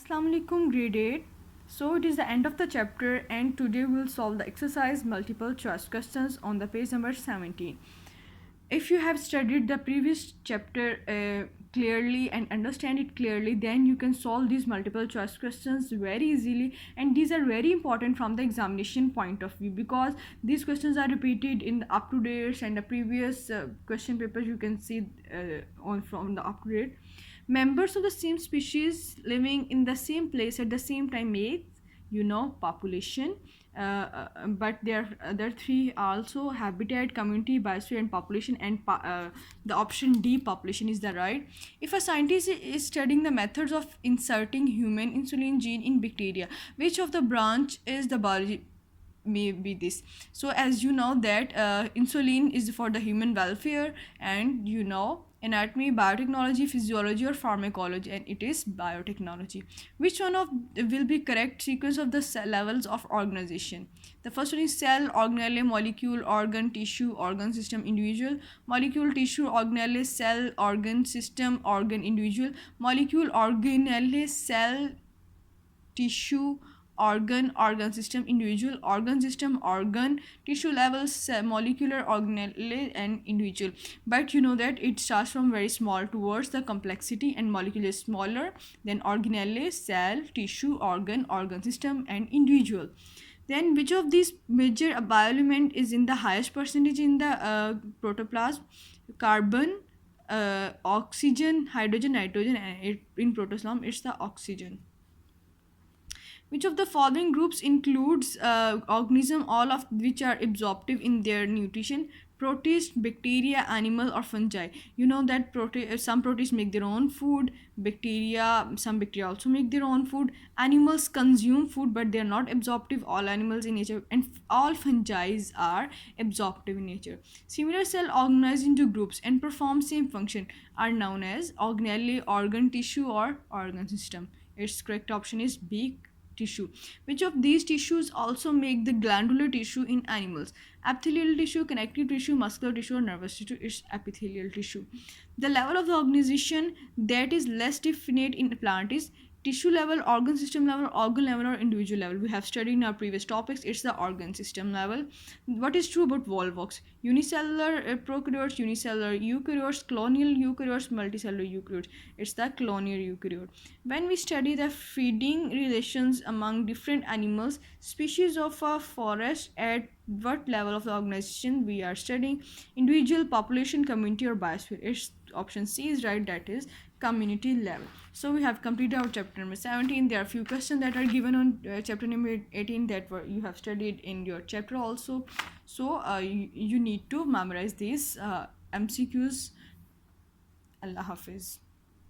Assalamu alaikum, grade 8. So it is the end of the chapter, and today we'll solve the exercise multiple choice questions on the page number 17. If you have studied the previous chapter clearly and understand it clearly, then you can solve these multiple choice questions very easily, and these are very important from the examination point of view because these questions are repeated in the up to dates and the previous question papers you can see on from the up to date. Members of the same species living in the same place at the same time makes population, but there are other three also: habitat, community, biosphere, and population. And the option D, population, is the right. If a scientist is studying the methods of inserting human insulin gene in bacteria, which of the branch is the biology? May be this. So as you know that insulin is for the human welfare, and anatomy, biotechnology, physiology, or pharmacology, and it is biotechnology. Which one of will be correct sequence of the cell levels of organization? The first one is cell, organelle, molecule, organ, tissue, organ, system, individual. Molecule, tissue, organelle, cell, organ, system, organ, individual. Molecule, organelle, cell, tissue, organ, organ, system, individual. Organ, system, organ, tissue levels, molecular, organelle, and individual. But you know that it starts from very small towards the complexity, and molecule is smaller, then organelle, cell, tissue, organ, organ, system, and individual. Then which of these major bioelement is in the highest percentage in the protoplasm? Carbon, oxygen, hydrogen, nitrogen, and in protoplasm it's the oxygen. Which of the following groups includes organism, all of which are absorptive in their nutrition? Protist, bacteria, animal, or fungi? You know that some protists make their own food. Some bacteria also make their own food. Animals consume food, but they are not absorptive. All animals in nature, and all fungi are absorptive in nature. Similar cell organized into groups and perform same function are known as organelle, organ, tissue, or organ system. Its correct option is B, tissue. Which of these tissues also make the glandular tissue in animals? Epithelial tissue, connective tissue, muscular tissue, or nervous tissue? Is epithelial tissue. The level of the organization that is less definite in plant is tissue level, organ system level, organ level, or individual level. We have studied in our previous topics, it's the organ system level. What is true about Volvox? Unicellular prokaryotes, unicellular eukaryotes, colonial eukaryotes, multicellular eukaryotes. It's the colonial eukaryote. When we study the feeding relations among different animals, species of a forest, at what level of the organization we are studying? Individual, population, community, or biosphere? It's option C is right, that is community level. So we have completed our chapter number 17. There are few questions that are given on chapter number 18 that you have studied in your chapter also. So you need to memorize these MCQs. Allah Hafiz.